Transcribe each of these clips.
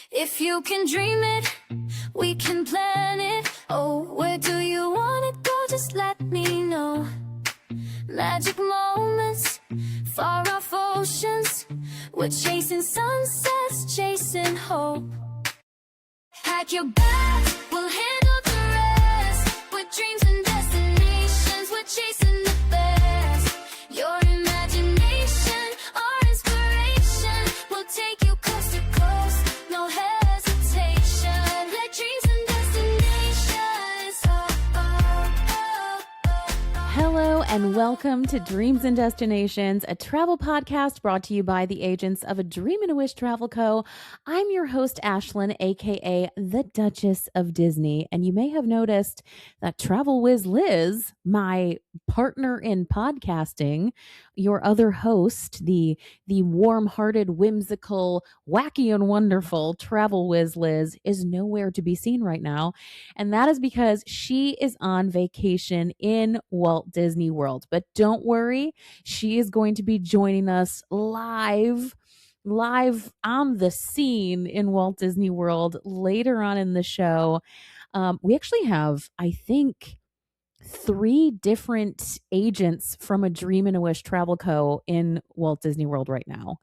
If you can dream it, we can plan it. Oh, where do you want to go? Just let me know. Magic moments, far off oceans. We're chasing sunsets, chasing hope. Pack your bags, we'll handle the rest. With dreams and destinations, we're chasing the best. Your imagination, our inspiration. We'll take you coast to coast, no hesitation. Like dreams and destinations. Oh, oh, oh, oh. Hello and welcome to Dreams and Destinations, a travel podcast brought to you by the agents of A Dream and a Wish Travel Co. I'm your host, Ashlyn, aka the Duchess of Disney, and you may have noticed that Travel Wiz Liz, my partner in podcasting, your other host, the warm-hearted, whimsical, wacky and wonderful Travel Wiz Liz, is nowhere to be seen right now. And that is because she is on vacation in Walt Disney World. But don't worry, she is going to be joining us live on the scene in Walt Disney World later on in the show. We actually have, I think, 3 different agents from A Dream and a Wish Travel Co. in Walt Disney World right now.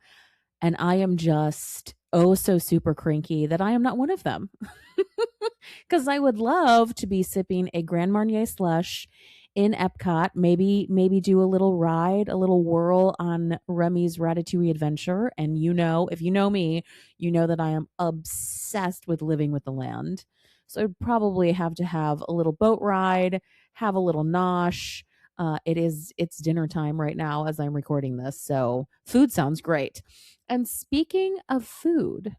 And I am just so super cranky that I am not one of them. Because I would love to be sipping a Grand Marnier slush in Epcot, maybe do a little ride, a little whirl on Remy's Ratatouille Adventure. And if you know me, you know that I am obsessed with living with the land. So I'd probably have to have a little boat ride, have a little nosh. It's dinner time right now as I'm recording this. So food sounds great. And speaking of food,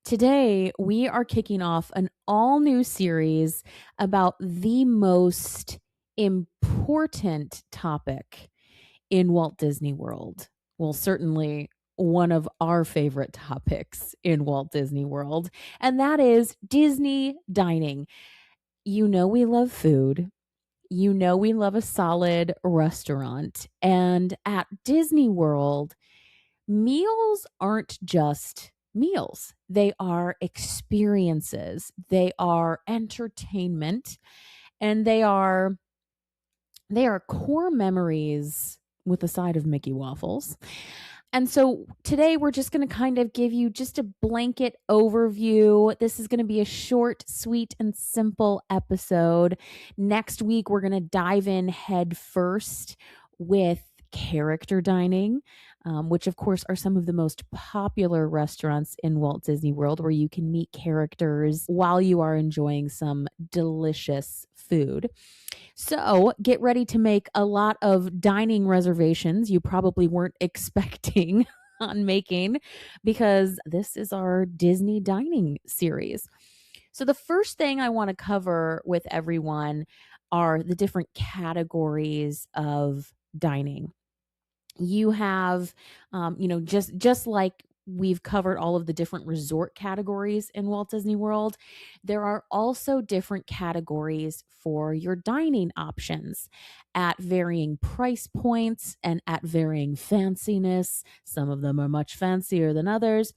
today we are kicking off an all new series about the most important topic in Walt Disney World. Well, certainly one of our favorite topics in Walt Disney World, and that is Disney dining. You know we love food. You know we love a solid restaurant. And at Disney World, meals aren't just meals. They are experiences. They are entertainment. And they are core memories with a side of Mickey waffles. And so today we're just going to kind of give you just a blanket overview. This is going to be a short, sweet, and simple episode. Next week, we're going to dive in head first with character dining, which of course are some of the most popular restaurants in Walt Disney World, where you can meet characters while you are enjoying some delicious food. So get ready to make a lot of dining reservations you probably weren't expecting on making, because this is our Disney dining series. So the first thing I want to cover with everyone are the different categories of dining. You have, just like we've covered all of the different resort categories in Walt Disney World, there are also different categories for your dining options at varying price points and at varying fanciness. Some of them are much fancier than others.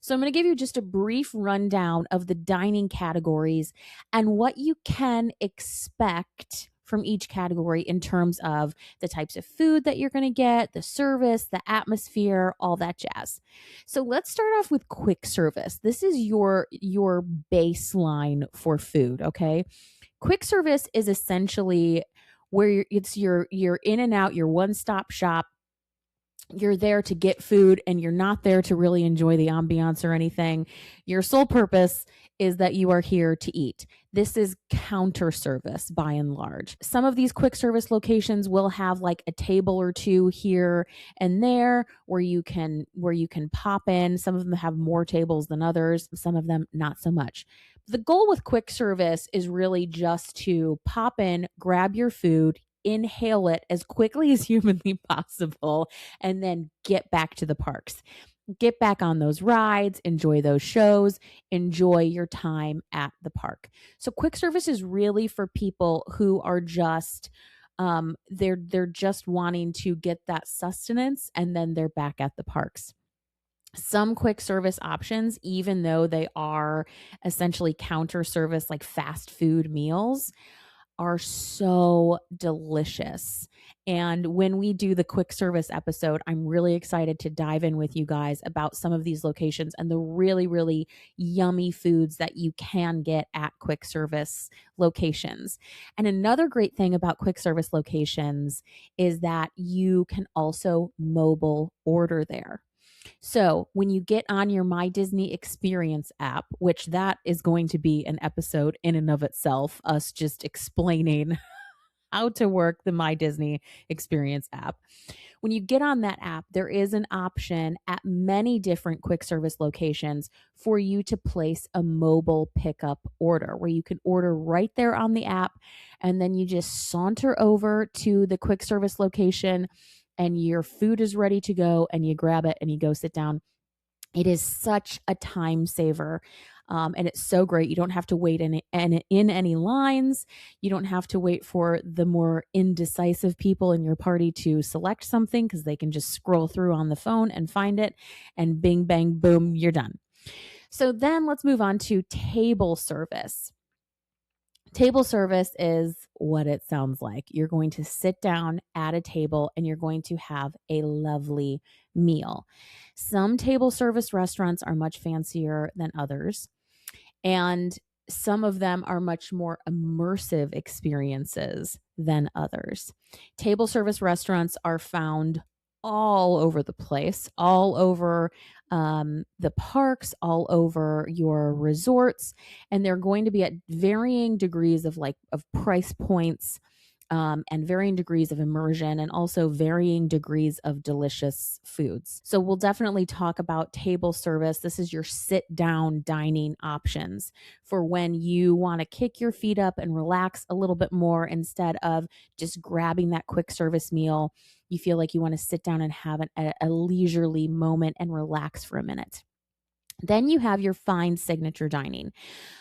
So I'm going to give you just a brief rundown of the dining categories and what you can expect from each category in terms of the types of food that you're going to get, the service, the atmosphere, all that jazz. So let's start off with quick service. This is your baseline for food, okay? Quick service is essentially where it's your in and out, your one-stop shop. You're there to get food and you're not there to really enjoy the ambiance or anything. Your sole purpose is that you are here to eat. This is counter service by and large. Some of these quick service locations will have like a table or two here and there where you can pop in. Some of them have more tables than others, some of them not so much. The goal with quick service is really just to pop in, grab your food, inhale it as quickly as humanly possible, and then get back to the parks. Get back on those rides, enjoy those shows, enjoy your time at the park. So quick service is really for people who are just they're just wanting to get that sustenance and then they're back at the parks. Some quick service options, even though they are essentially counter service like fast food meals, are so delicious. And when we do the quick service episode, I'm really excited to dive in with you guys about some of these locations and the really, really yummy foods that you can get at quick service locations. And another great thing about quick service locations is that you can also mobile order there. So when you get on your My Disney Experience app, which that is going to be an episode in and of itself, us just explaining how to work the My Disney Experience app. When you get on that app, there is an option at many different quick service locations for you to place a mobile pickup order where you can order right there on the app. And then you just saunter over to the quick service location and your food is ready to go and you grab it and you go sit down. It is such a time saver. And it's so great. You don't have to wait in any lines. You don't have to wait for the more indecisive people in your party to select something because they can just scroll through on the phone and find it. And bing, bang, boom, you're done. So then let's move on to table service. Table service is what it sounds like. You're going to sit down at a table and you're going to have a lovely meal. Some table service restaurants are much fancier than others, and some of them are much more immersive experiences than others. Table service restaurants are found all over the place, all over the parks, all over your resorts, and they're going to be at varying degrees of price points, and varying degrees of immersion, and also varying degrees of delicious foods. So we'll definitely talk about table service. This is your sit down dining options for when you want to kick your feet up and relax a little bit more instead of just grabbing that quick service meal. You feel like you want to sit down and have a leisurely moment and relax for a minute. Then you have your fine signature dining.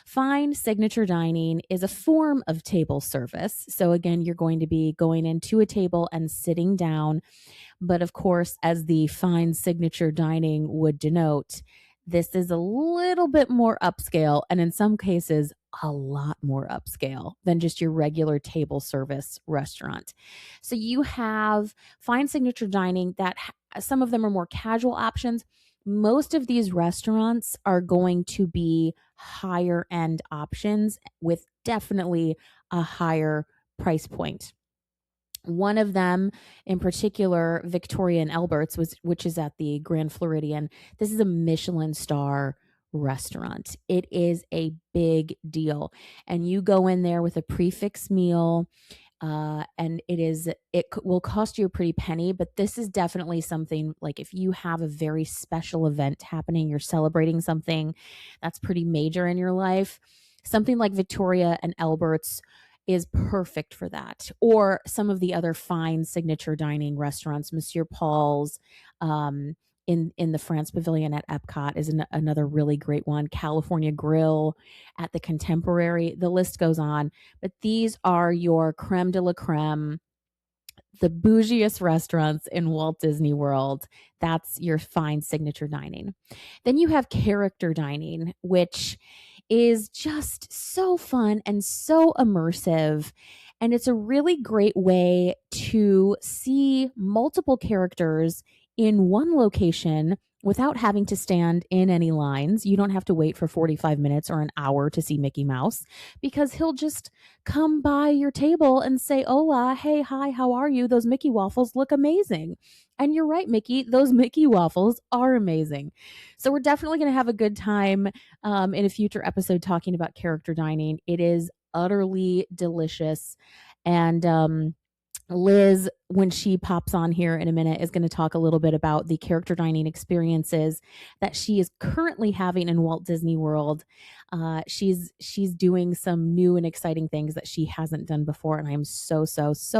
Fine signature dining is a form of table service. So again, you're going to be going into a table and sitting down. But of course, as the fine signature dining would denote, this is a little bit more upscale, and in some cases, a lot more upscale than just your regular table service restaurant. So you have fine signature dining that some of them are more casual options. Most of these restaurants are going to be higher end options with definitely a higher price point. One of them in particular, Victoria and Albert's, which is at the Grand Floridian. This is a Michelin star restaurant. It is a big deal. And you go in there with a prefix meal, and it will cost you a pretty penny, but this is definitely something like if you have a very special event happening, you're celebrating something that's pretty major in your life, something like Victoria and Albert's is perfect for that. Or some of the other fine signature dining restaurants, Monsieur Paul's, in the France Pavilion at Epcot is another really great one. California Grill at the Contemporary. The list goes on. But these are your creme de la creme, the bougiest restaurants in Walt Disney World. That's your fine signature dining. Then you have character dining, which is just so fun and so immersive. And it's a really great way to see multiple characters in one location without having to stand in any lines. You don't have to wait for 45 minutes or an hour to see Mickey Mouse because he'll just come by your table and say, "Hola, hey, hi, how are you? Those Mickey waffles look amazing." And you're right, Mickey, those Mickey waffles are amazing. So we're definitely going to have a good time in a future episode talking about character dining. It is utterly delicious. And Liz, when she pops on here in a minute, is going to talk a little bit about the character dining experiences that she is currently having in Walt Disney World. She's doing some new and exciting things that she hasn't done before, and I am so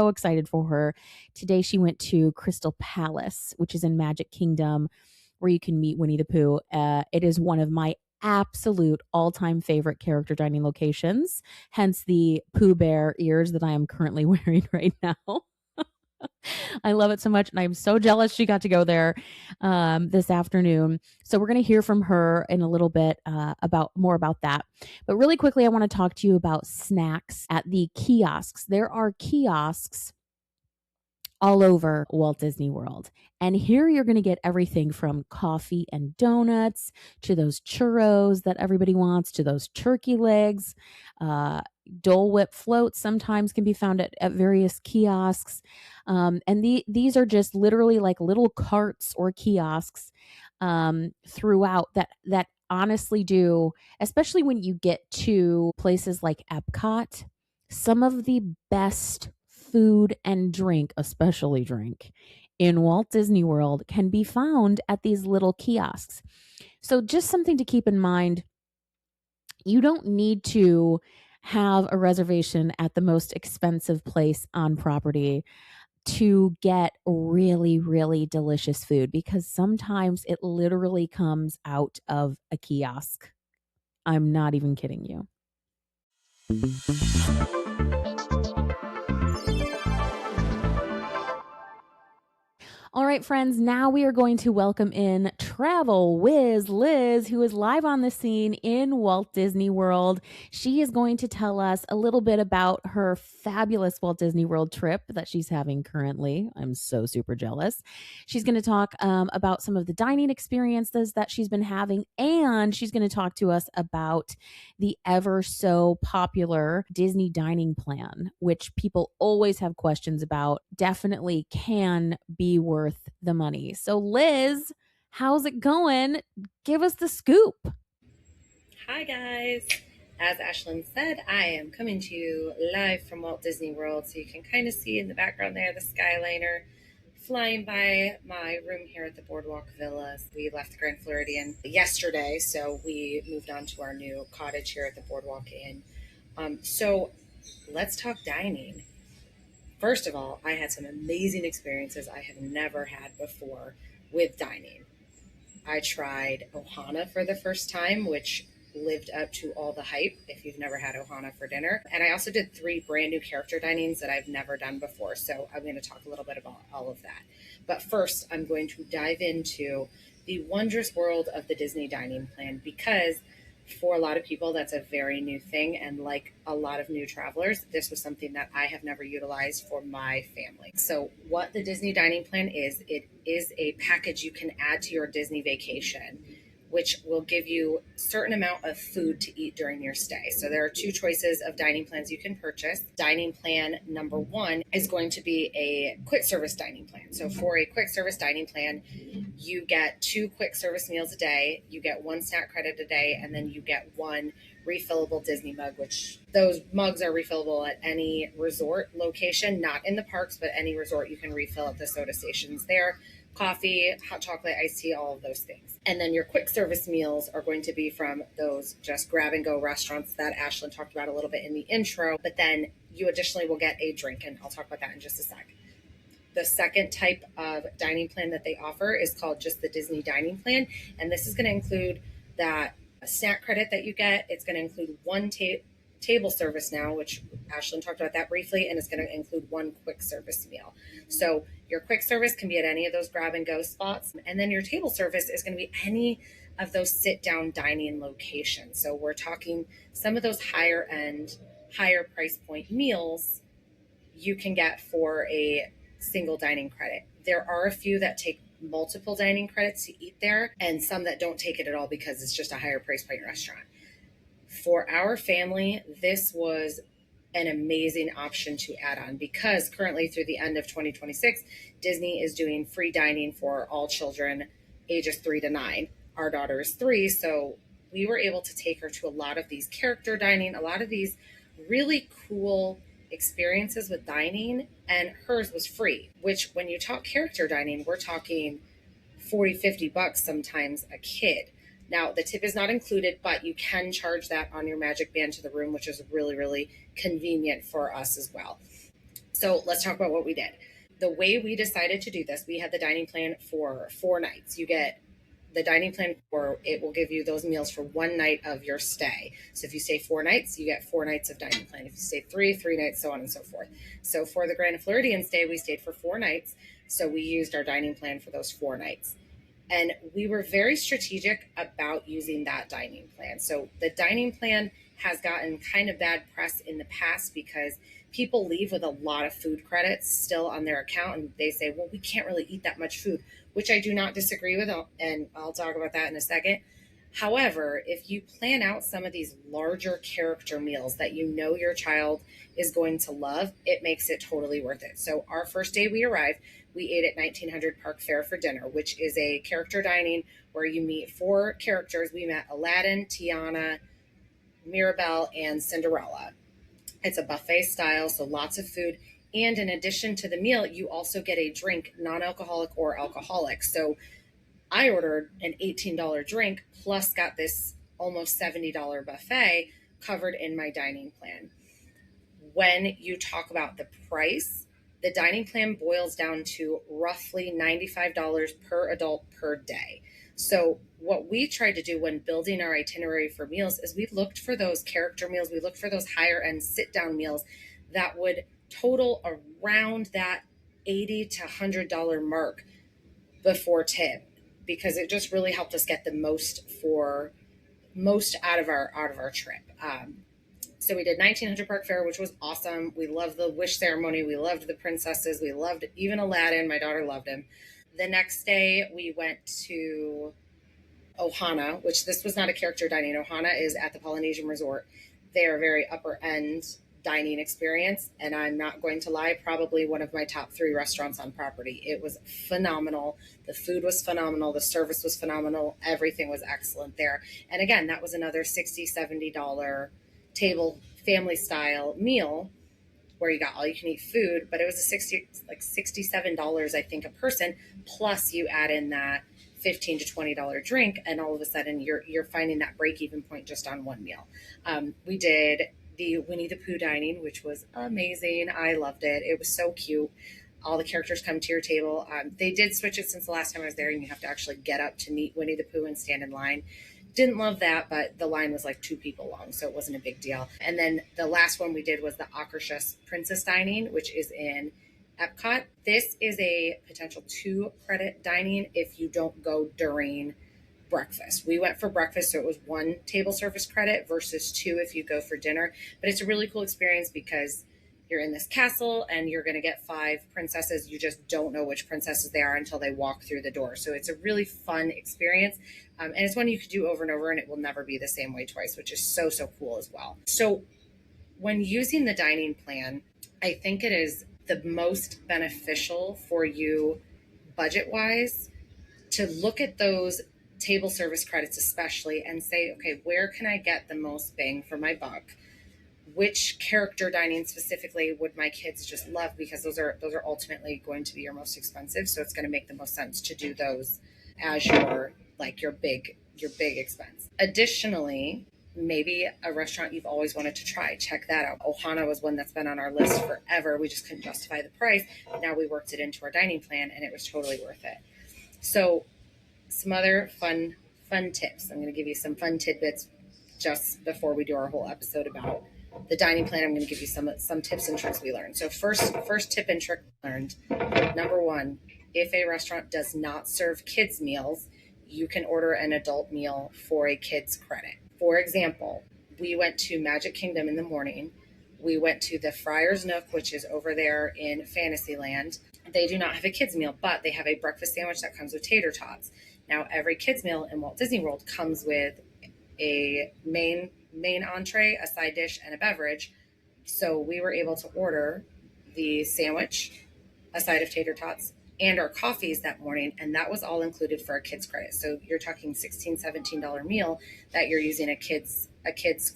excited for her. Today she went to Crystal Palace, which is in Magic Kingdom, where you can meet Winnie the Pooh. It is one of my absolute all-time favorite character dining locations, hence the Pooh Bear ears that I am currently wearing right now. I love it so much. And I'm so jealous she got to go there this afternoon. So we're going to hear from her in a little bit about more about that. But really quickly, I want to talk to you about snacks at the kiosks. There are kiosks all over Walt Disney World. And here you're going to get everything from coffee and donuts to those churros that everybody wants to those turkey legs. Dole Whip floats sometimes can be found at various kiosks. These are just literally like little carts or kiosks throughout that honestly do, especially when you get to places like Epcot, some of the best food and drink, especially drink, in Walt Disney World can be found at these little kiosks. So, just something to keep in mind, you don't need to have a reservation at the most expensive place on property to get really, really delicious food because sometimes it literally comes out of a kiosk. I'm not even kidding you. All right, friends, now we are going to welcome in Travel Whiz Liz, who is live on the scene in Walt Disney World. She is going to tell us a little bit about her fabulous Walt Disney World trip that she's having currently. I'm so super jealous. She's going to talk about some of the dining experiences that she's been having, and she's going to talk to us about the ever so popular Disney dining plan, which people always have questions about. Definitely can be worth the money. So, Liz, how's it going? Give us the scoop. Hi, guys. As Ashlyn said, I am coming to you live from Walt Disney World. So you can kind of see in the background there the Skyliner flying by my room here at the Boardwalk Villas. We left the Grand Floridian yesterday, so we moved on to our new cottage here at the Boardwalk Inn. So let's talk dining. First of all, I had some amazing experiences I have never had before with dining. I tried Ohana for the first time, which lived up to all the hype if you've never had Ohana for dinner. And I also did 3 brand new character dinings that I've never done before. So I'm going to talk a little bit about all of that. But first, I'm going to dive into the wondrous world of the Disney dining plan because for a lot of people, that's a very new thing. And like a lot of new travelers, this was something that I have never utilized for my family. So, what the Disney dining plan is, it is a package you can add to your Disney vacation, which will give you a certain amount of food to eat during your stay. So there are 2 choices of dining plans you can purchase. Dining plan number 1 is going to be a quick service dining plan. So for a quick service dining plan, you get 2 quick service meals a day, you get 1 snack credit a day, and then you get 1 refillable Disney mug, which those mugs are refillable at any resort location, not in the parks, but any resort you can refill at the soda stations there. Coffee, hot chocolate, iced tea, all of those things. And then your quick service meals are going to be from those just grab and go restaurants that Ashlyn talked about a little bit in the intro, but then you additionally will get a drink, and I'll talk about that in just a sec. The second type of dining plan that they offer is called just the Disney dining plan, and this is going to include that snack credit that you get. It's going to include 1 table service now, which Ashlyn talked about that briefly, and it's going to include 1 quick service meal. So your quick service can be at any of those grab and go spots, and then your table service is going to be any of those sit down dining locations. So we're talking some of those higher end, higher price point meals you can get for a single dining credit. There are a few that take multiple dining credits to eat there, and some that don't take it at all because it's just a higher price point restaurant. For our family, this was an amazing option to add on because currently through the end of 2026, Disney is doing free dining for all children ages 3 to 9. Our daughter is 3, so we were able to take her to a lot of these character dining, a lot of these really cool experiences with dining, and hers was free, which when you talk character dining, we're talking 40, $50 sometimes a kid. Now, the tip is not included, but you can charge that on your Magic Band to the room, which is really, really convenient for us as well. So let's talk about what we did. The way we decided to do this, we had the dining plan for 4 nights. You get the dining plan, or it will give you those meals for one night of your stay. So if you stay 4 nights, you get 4 nights of dining plan. If you stay 3 nights, so on and so forth. So for the Grand Floridian stay, we stayed for 4 nights. So we used our dining plan for those 4 nights. And we were very strategic about using that dining plan. So the dining plan has gotten kind of bad press in the past because people leave with a lot of food credits still on their account, and they say, well, we can't really eat that much food, which I do not disagree with, and I'll talk about that in a second. However, if you plan out some of these larger character meals that you know your child is going to love, it makes it totally worth it. So our first day we arrived, we ate at 1900 Park Fair for dinner, which is a character dining where you meet 4 characters. We met Aladdin, Tiana, Mirabelle, and Cinderella. It's a buffet style, so lots of food. And in addition to the meal, you also get a drink, non-alcoholic or alcoholic. So I ordered an $18 drink plus got this almost $70 buffet covered in my dining plan. When you talk about the price, the dining plan boils down to roughly $95 per adult per day. So what we tried to do when building our itinerary for meals is we looked for those character meals. We looked for those higher end sit down meals that would total around that $80 to $100 mark before tip, because it just really helped us get the most out of our trip. So we did 1900 Park Fair, which was awesome. We loved the wish ceremony. We loved the princesses. We loved even Aladdin. My daughter loved him. The next day we went to Ohana, which this was not a character dining. Ohana is at the Polynesian Resort. They are very upper end dining experience. And I'm not going to lie, probably one of my top 3 restaurants on property. It was phenomenal. The food was phenomenal. The service was phenomenal. Everything was excellent there. And again, that was another $60, $70 table family style meal where you got all you can eat food, but it was $67, I think, a person. Plus you add in that $15 to $20 drink, and all of a sudden you're finding that break even point just on one meal. We did the Winnie the Pooh dining, which was amazing. I loved it. It was so cute. All the characters come to your table. They did switch it since the last time I was there, and you have to actually get up to meet Winnie the Pooh and stand in line. Didn't love that, but the line was like 2 people long, so it wasn't a big deal. And then the last one we did was the Akershus Princess Dining, which is in Epcot. This is a potential 2 credit dining if you don't go during breakfast. We went for breakfast, so it was 1 table service credit versus 2 if you go for dinner. But it's a really cool experience because you're in this castle and you're going to get 5 princesses. You just don't know which princesses they are until they walk through the door. So it's a really fun experience. And it's one you could do over and over, and it will never be the same way twice, which is so cool as well. So when using the dining plan, I think it is the most beneficial for you budget-wise to look at those table service credits especially and say, okay, where can I get the most bang for my buck? Which character dining specifically would my kids just love, because those are ultimately going to be your most expensive. So it's going to make the most sense to do those as your big expense. Additionally, maybe a restaurant you've always wanted to try, check that out. Ohana was one that's been on our list forever. We just couldn't justify the price. Now we worked it into our dining plan and it was totally worth it. So some other fun tips. I'm going to give you some fun tidbits just before we do our whole episode about the dining plan. I'm going to give you some tips and tricks we learned. So first tip and trick learned. Number 1, if a restaurant does not serve kids meals, you can order an adult meal for a kid's credit. For example, we went to Magic Kingdom in the morning. We went to the Friar's Nook, which is over there in Fantasyland. They do not have a kids meal, but they have a breakfast sandwich that comes with tater tots. Now, every kids meal in Walt Disney World comes with a main entree, a side dish, and a beverage. So we were able to order the sandwich, a side of tater tots, and our coffees that morning, and that was all included for our kids credit. So you're talking $16, $17 meal that you're using a kids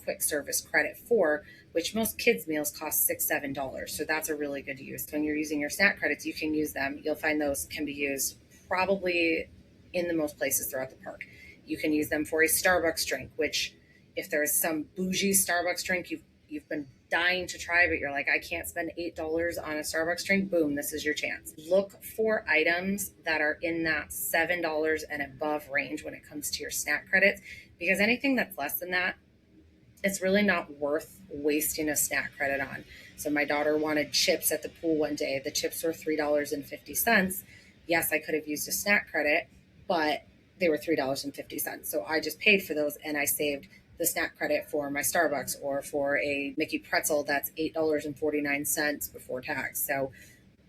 quick service credit for, which most kids meals cost $6, $7. So that's a really good use. When you're using your snack credits, you can use them. You'll find those can be used probably in the most places throughout the park. You can use them for a Starbucks drink, which if there's some bougie Starbucks drink you've been dying to try, but you're like, I can't spend $8 on a Starbucks drink, boom, this is your chance. Look for items that are in that $7 and above range when it comes to your snack credits, because anything that's less than that, it's really not worth wasting a snack credit on. So my daughter wanted chips at the pool one day. The chips were $3.50. Yes, I could have used a snack credit, but they were $3.50. So I just paid for those and I saved the snack credit for my Starbucks or for a Mickey pretzel that's $8.49 before tax. So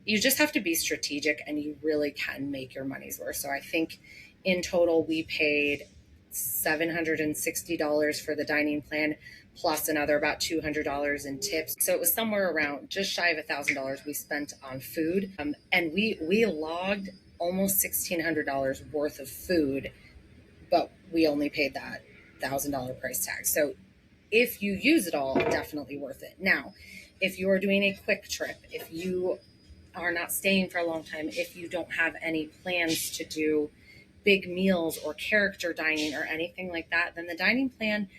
you just have to be strategic and you really can make your money's worth. So I think in total we paid $760 for the dining plan, plus another about $200 in tips. So it was somewhere around just shy of $1,000 we spent on food. And we logged almost $1,600 worth of food, but we only paid that $1,000 price tag. So if you use it all, definitely worth it. Now, if you are doing a quick trip, if you are not staying for a long time, if you don't have any plans to do big meals or character dining or anything like that, then the dining plan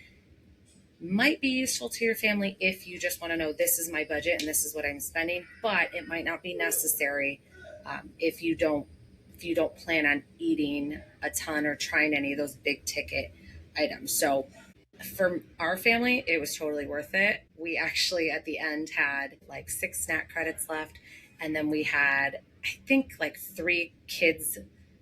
might be useful to your family if you just want to know, this is my budget and this is what I'm spending, but it might not be necessary if you don't plan on eating a ton or trying any of those big ticket items. So for our family, it was totally worth it. We actually at the end had like 6 snack credits left, and then we had, I think, like 3 kids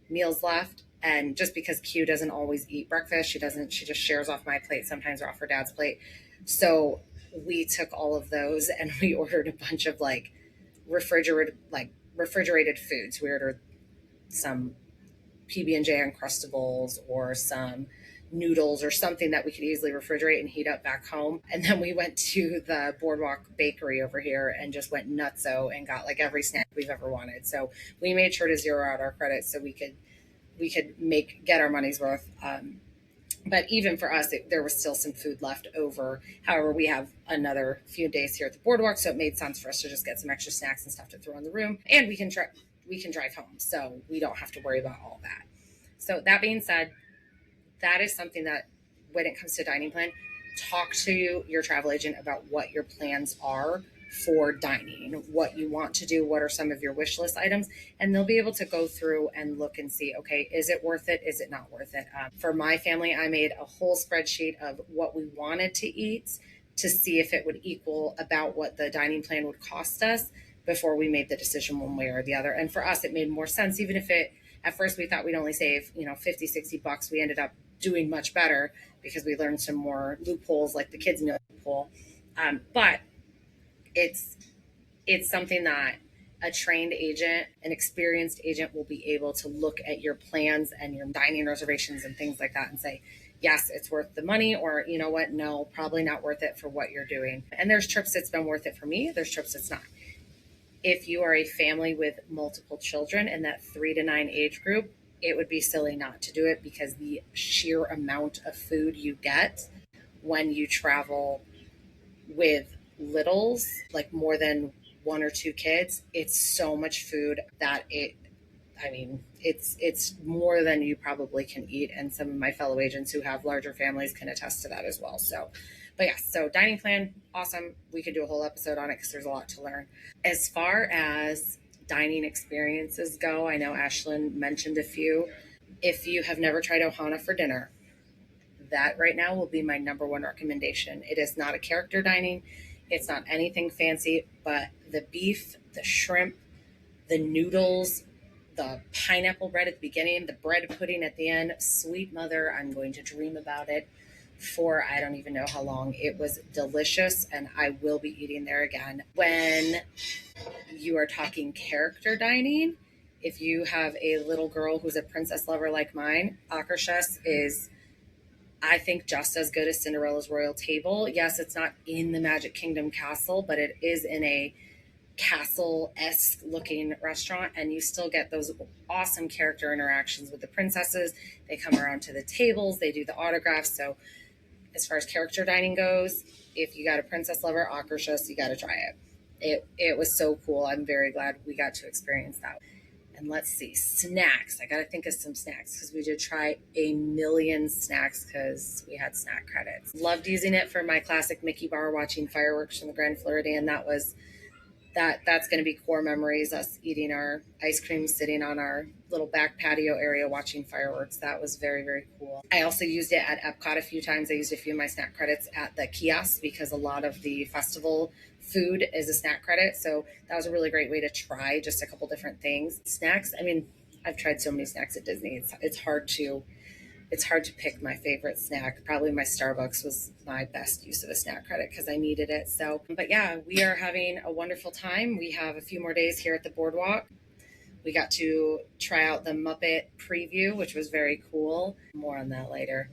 meals left. And just because Q doesn't always eat breakfast, she just shares off my plate sometimes or off her dad's plate. So we took all of those and we ordered a bunch of like refrigerated foods. We ordered some PB&J Uncrustables or some noodles or something that we could easily refrigerate and heat up back home. And then we went to the Boardwalk Bakery over here and just went nutso and got like every snack we've ever wanted. So we made sure to zero out our credits so we could get our money's worth. But even for us, there was still some food left over. However, we have another few days here at the boardwalk, so it made sense for us to just get some extra snacks and stuff to throw in the room, and we can drive home, so we don't have to worry about all that. So that being said, that is something that when it comes to dining plan, talk to your travel agent about what your plans are for dining, what you want to do, what are some of your wish list items, and they'll be able to go through and look and see, okay, is it worth it? Is it not worth it? For my family, I made a whole spreadsheet of what we wanted to eat to see if it would equal about what the dining plan would cost us before we made the decision one way or the other. And for us, it made more sense, even if at first we thought we'd only save, $50-$60. We ended up doing much better because we learned some more loopholes, like the kids meal loophole. But it's something that a trained agent, an experienced agent will be able to look at your plans and your dining reservations and things like that and say, yes, it's worth the money, or you know what, no, probably not worth it for what you're doing. And there's trips that's been worth it for me. There's trips that's not. If you are a family with multiple children in that 3 to 9 age group, it would be silly not to do it because the sheer amount of food you get when you travel with littles, like more than 1 or 2 kids, it's so much food that it's more than you probably can eat. And some of my fellow agents who have larger families can attest to that as well. So, but yeah, so dining plan, awesome. We could do a whole episode on it because there's a lot to learn. As far as dining experiences go, I know Ashlyn mentioned a few. If you have never tried Ohana for dinner, that right now will be my number 1 recommendation. It is not a character dining. It's not anything fancy, but the beef, the shrimp, the noodles, the pineapple bread at the beginning, the bread pudding at the end, sweet mother, I'm going to dream about it for I don't even know how long. It was delicious, and I will be eating there again. When you are talking character dining, if you have a little girl who's a princess lover like mine, Akershus is, I think, just as good as Cinderella's Royal Table. Yes, it's not in the Magic Kingdom castle, but it is in a castle-esque looking restaurant, and you still get those awesome character interactions with the princesses. They come around to the tables, they do the autographs. So as far as character dining goes, if you got a princess lover, Akershus, you got to try it. It was so cool. I'm very glad we got to experience that. And let's see, snacks. I got to think of some snacks because we did try a million snacks because we had snack credits. Loved using it for my classic Mickey bar watching fireworks from the Grand Floridian. That's going to be core memories, us eating our ice cream, sitting on our little back patio area watching fireworks. That was very, very cool. I also used it at Epcot a few times. I used a few of my snack credits at the kiosks because a lot of the festival food is a snack credit. So that was a really great way to try just a couple different things. Snacks, I mean, I've tried so many snacks at Disney. It's hard to pick my favorite snack. Probably my Starbucks was my best use of a snack credit because I needed it. So, but yeah, we are having a wonderful time. We have a few more days here at the boardwalk. We got to try out the Muppet preview, which was very cool. More on that later.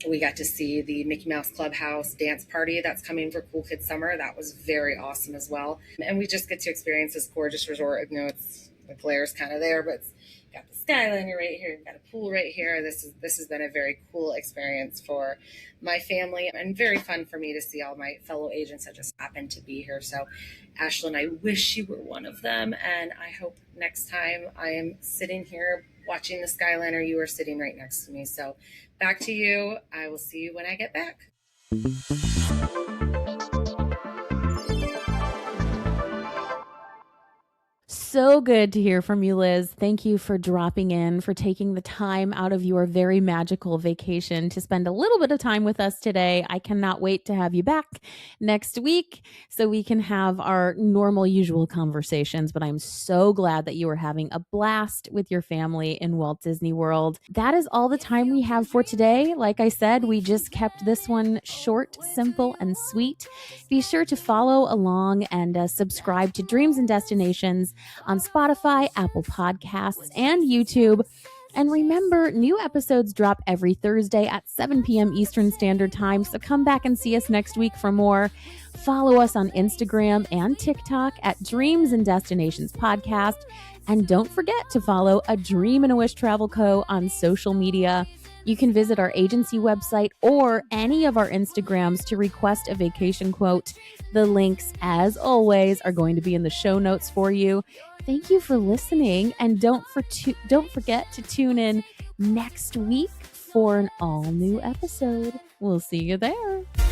We got to see the Mickey Mouse Clubhouse dance party that's coming for Cool Kids Summer. That was very awesome as well. And we just get to experience this gorgeous resort. You know, the glare's kind of there, but it's got the Skyliner right here. We've got a pool right here. This has been a very cool experience for my family and very fun for me to see all my fellow agents that just happened to be here. So, Ashlyn, I wish you were one of them, and I hope next time I am sitting here watching the Skyliner, you are sitting right next to me. So, back to you. I will see you when I get back. So good to hear from you, Liz. Thank you for dropping in, for taking the time out of your very magical vacation to spend a little bit of time with us today. I cannot wait to have you back next week so we can have our normal, usual conversations. But I'm so glad that you are having a blast with your family in Walt Disney World. That is all the time we have for today. Like I said, we just kept this one short, simple, and sweet. Be sure to follow along and subscribe to Dreams and Destinations on Spotify, Apple Podcasts, and YouTube. And remember, new episodes drop every Thursday at 7 p.m. Eastern Standard Time, so come back and see us next week for more. Follow us on Instagram and TikTok at Dreams and Destinations Podcast. And don't forget to follow A Dream and a Wish Travel Co. on social media. You can visit our agency website or any of our Instagrams to request a vacation quote. The links, as always, are going to be in the show notes for you. Thank you for listening, and don't forget to tune in next week for an all-new episode. We'll see you there.